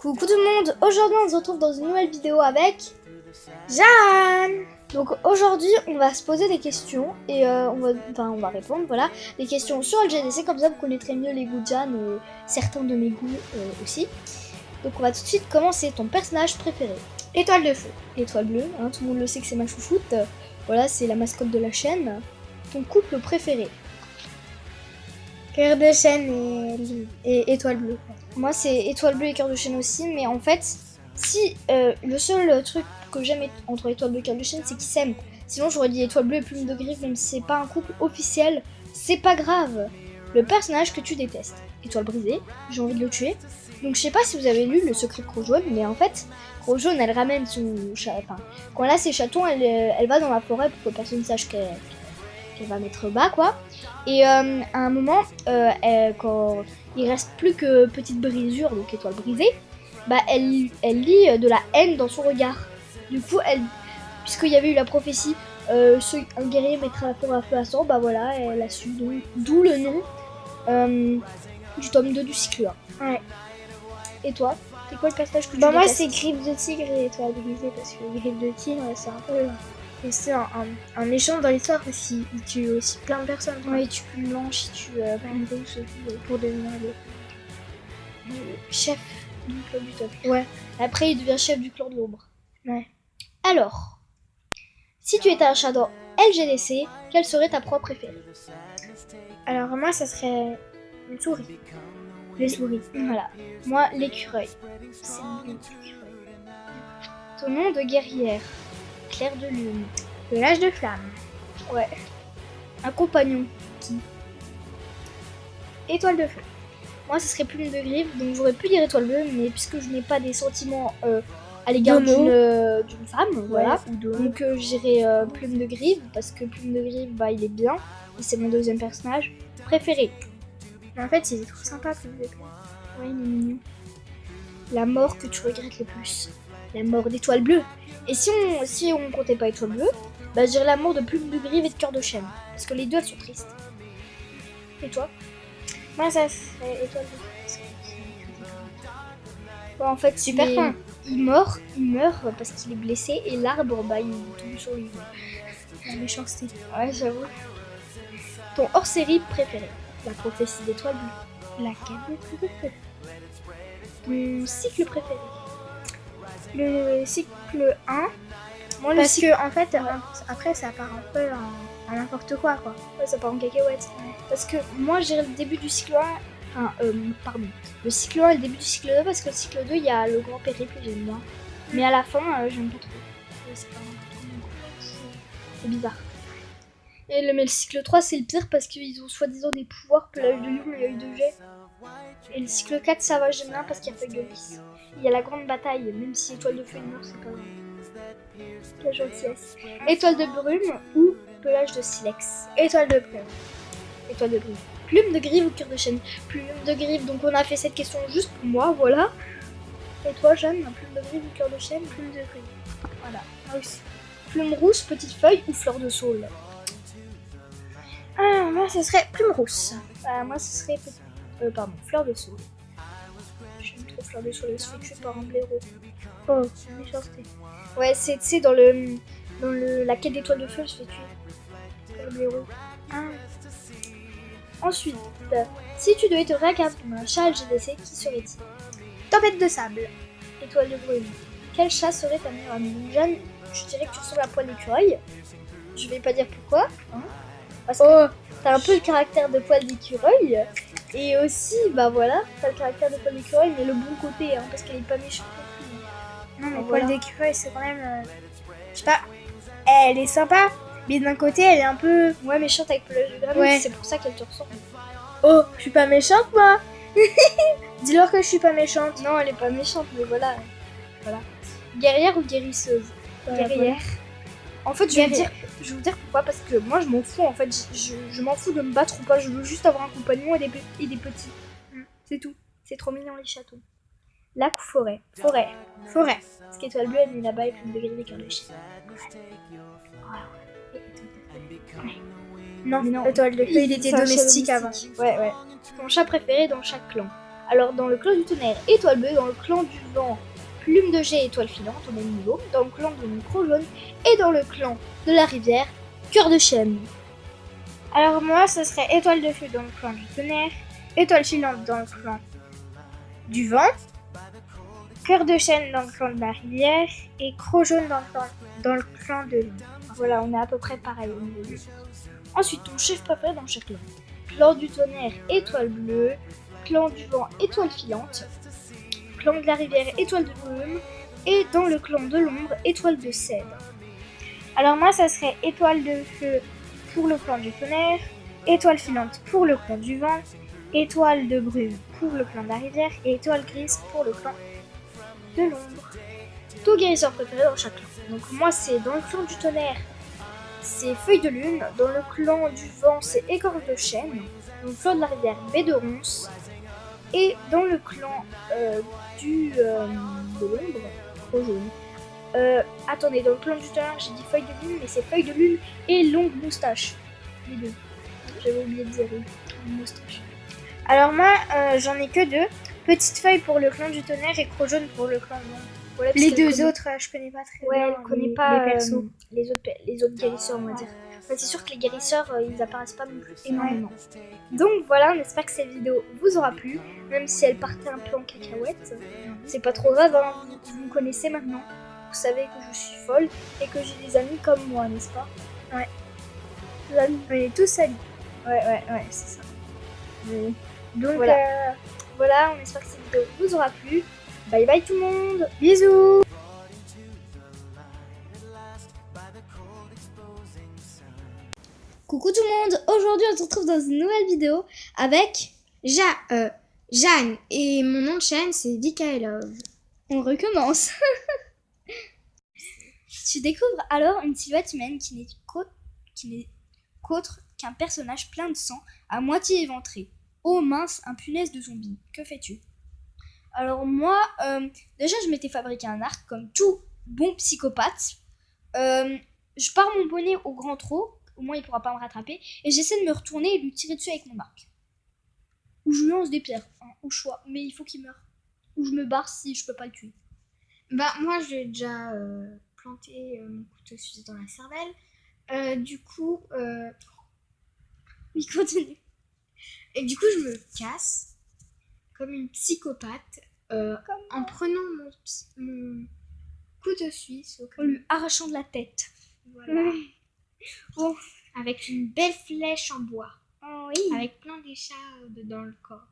Coucou tout le monde, aujourd'hui on se retrouve dans une nouvelle vidéo avec Jeanne. Donc aujourd'hui on va se poser des questions et on va répondre, voilà, des questions sur LGDC, comme ça vous connaîtrez mieux les goûts de Jeanne et certains de mes goûts aussi. Donc on va tout de suite commencer. Ton personnage préféré? Étoile de feu. Étoile bleue, hein, tout le monde le sait que c'est ma chouchoute, voilà, c'est la mascotte de la chaîne. Ton couple préféré? Cœur de chaîne et étoile bleue. Moi c'est étoile bleue et cœur de chaîne aussi, mais en fait, si le seul truc que j'aime entre étoile bleue et cœur de chaîne, c'est qu'ils s'aiment. Sinon j'aurais dit étoile bleue et plume de griffe, même si c'est pas un couple officiel, c'est pas grave. Le personnage que tu détestes? Étoile brisée, j'ai envie de le tuer. Donc je sais pas si vous avez lu Le Secret de Croc Jaune, mais en fait, Croc Jaune elle ramène son chat, enfin, quand elle a ses chatons, elle va dans la forêt pour que personne ne sache qu'elle va mettre bas, quoi. Et à un moment, quand il reste plus que petite brisure, donc étoile brisée, bah elle lit de la haine dans son regard. Du coup, puisqu'il y avait eu la prophétie, un guerrier mettra la forêt à feu à sang, bah voilà, elle a su, d'où le nom du tome 2 du cycle 1. Ouais. Et toi, c'est quoi le personnage que tu détestes? Moi c'est Griffe de tigre et étoile brisée, parce que Griffe de tigre c'est un peu... C'est un méchant dans l'histoire parce qu'il tue aussi plein de personnes. Ouais, il tue Plume Blanche, il tue plein de choses pour devenir le chef du clan du top. Ouais. Après, il devient chef du clan de l'ombre. Ouais. Alors, si tu étais un chat dans LGDC, quelle serait ta proie préférée? Alors moi ça serait une souris. Les souris. Voilà. Moi, l'écureuil. C'est bon, l'écureuil. Ton nom de guerrière? Clair de lune. Le l'âge de flamme. Ouais. Un compagnon? Qui? Étoile de feu. Moi, ce serait Plume de griffe, donc j'aurais pu dire étoile bleue, mais puisque je n'ai pas des sentiments à l'égard d'une femme, voilà. Donc j'irai Plume de griffe, parce que Plume de griffe, bah il est bien, et c'est mon deuxième personnage préféré. Mais en fait, il est trop sympa, Plume de griffe. Ouais, il est mignon. La mort que tu regrettes le plus? La mort d'Étoile Bleue. Et si on comptait pas Étoile Bleue, bah je dirais la mort de Plume de griffe et de Cœur de Chaîne, parce que les deux elles sont tristes. Et toi? Moi ça serait Étoile de feu. Bon, en fait, super fin. Il meurt parce qu'il est blessé et l'arbre, bah il tombe sur lui. La méchanceté. Ouais, j'avoue. Ton hors-série préféré? La prophétie d'Étoile Bleue. Laquelle de feu? Ton cycle préféré? Le cycle 1. Moi, parce que en fait, après ça part un peu en n'importe quoi. Ouais, ça part en cacahuète. Ouais. Parce que moi, j'ai le début du cycle 1. Pardon. Le cycle 1 et le début du cycle 2, parce que le cycle 2, il y a le grand périple, j'aime bien. Mais à la fin, j'aime pas trop. C'est pas c'est bizarre. Mais le cycle 3, c'est le pire parce qu'ils ont soi-disant des pouvoirs, pelage de lion, il y a eu 2 jets. Et le cycle 4, ça va, j'aime bien parce qu'il y a feuille de lys. Il y a la grande bataille, même si étoile de feu meurt, c'est pas grave. La gentillesse. Étoile de brume ou pelage de silex? Étoile de brume. Étoile de brume. Plume de griffe ou cœur de chaîne? Plume de griffe, donc on a fait cette question juste pour moi, voilà. Et toi, Jeanne, plume de griffe ou cœur de chaîne? Plume de griffe. Voilà, moi aussi. Plume rousse, petite feuille ou fleur de saule? Ah, moi ce serait plume rousse. Moi ce serait fleur de saule. J'aime trop fleur de saule, elle se fait tuer par un blaireau. Oh, la méchanceté. Ouais, c'est dans la quête d'étoile de feu, elle se fait tuer par le blaireau. Ensuite, si tu devais te réincarner dans un chat LGDC, qui serait-il? Tempête de sable. Étoile de brume. Quel chat serait ta meilleure amie? Jeanne, je dirais que tu ressembles à Poil d'écureuil. Je vais pas dire pourquoi, hein, parce que t'as un peu le caractère de Poil d'écureuil. Et aussi, bah voilà, t'as le caractère de Poil d'écureuil, mais le bon côté, hein, parce qu'elle est pas méchante non plus. Non, mais Poil d'écureuil, c'est quand même... je sais pas, elle est sympa, mais d'un côté, elle est un peu... Ouais, méchante avec pelage de gravité, ouais. C'est pour ça qu'elle te ressemble. Oh, je suis pas méchante, moi. Dis-leur que je suis pas méchante. Non, elle est pas méchante, mais voilà. Guerrière ou guérisseuse? Guerrière. En fait, je vais vous dire pourquoi, parce que moi je m'en fous, en fait, je m'en fous de me battre ou pas, je veux juste avoir un compagnon et des petits. C'est tout. C'est trop mignon les chatons. Lac ou forêt? Forêt. Parce qu'étoile bleue, elle est là-bas et Plume de griffe et cœur de chaîne. Non, étoile de feu, il était domestique avant. Ouais. Ton chat préféré dans chaque clan? Alors dans le clan du tonnerre, étoile bleue. Dans le clan du vent, plume de jet, étoile filante au même niveau. Dans le clan de micro jaune. Et dans le clan de la rivière, cœur de chêne. Alors moi, ce serait étoile de feu dans le clan du tonnerre, étoile filante dans le clan du vent, cœur de chêne dans le clan de la rivière et croc jaune dans le clan de l'ombre. Voilà, on est à peu près pareil au niveau du. Ensuite, ton chef préféré dans chaque clan. Clan du tonnerre, étoile bleue. Clan du vent, étoile filante. Clan de la rivière, étoile de brume. Et dans le clan de l'ombre, étoile de cèdre. Alors moi, ça serait étoile de feu pour le clan du tonnerre, étoile filante pour le clan du vent, étoile de brume pour le clan de la rivière et étoile grise pour le clan de l'ombre. Ton guérisseur préféré dans chaque clan. Donc moi, c'est dans le clan du tonnerre, c'est feuille de lune. Dans le clan du vent, c'est écorce de chêne. Dans le clan de la rivière, baie de ronce. Et dans le clan de l'ombre, trop jaune. Attendez, dans le clan du tonnerre, j'ai dit feuille de lune, mais c'est feuille de lune et longue moustache. Les deux. J'avais oublié de dire une moustache. Alors moi, j'en ai que deux. Petite feuille pour le clan du tonnerre et croc jaune pour le clan de l'ombre. Voilà, les deux autres, je connais pas très bien. Ouais, elle connaît pas les persos. Les autres guérisseurs, on va dire. Enfin, c'est sûr que les guérisseurs, ils apparaissent pas non plus énormément. Donc voilà, on espère que cette vidéo vous aura plu, même si elle partait un peu en cacahuète. C'est pas trop grave, hein. Vous me connaissez maintenant. Vous savez que je suis folle et que j'ai des amis comme moi, n'est-ce pas? Ouais. Des amis. On est tous amis. Ouais, c'est ça. Donc voilà, on espère que cette vidéo vous aura plu. Bye bye tout le monde. Bisous. Coucou tout le monde. Aujourd'hui on se retrouve dans une nouvelle vidéo avec Jeanne et mon nom de chaîne c'est Vikaelov. On recommence. Tu découvres alors une silhouette humaine qui n'est qu'autre qu'un personnage plein de sang, à moitié éventré. Oh mince, un punaise de zombie. Que fais-tu? Alors moi, déjà je m'étais fabriqué un arc comme tout bon psychopathe. Je pars mon bonnet au grand trot, au moins il pourra pas me rattraper, et j'essaie de me retourner et lui tirer dessus avec mon arc. Ou je lui lance des pierres, hein, au choix, mais il faut qu'il meure. Ou je me barre si je peux pas le tuer. Bah moi j'ai déjà planté mon couteau suisse dans la cervelle. Du coup, Il continue. Et du coup je me casse comme une psychopathe en prenant mon couteau suisse En lui arrachant de la tête. Voilà. Bon, avec une belle flèche en bois. Oh oui. Avec plein d'écharpes dans le corps.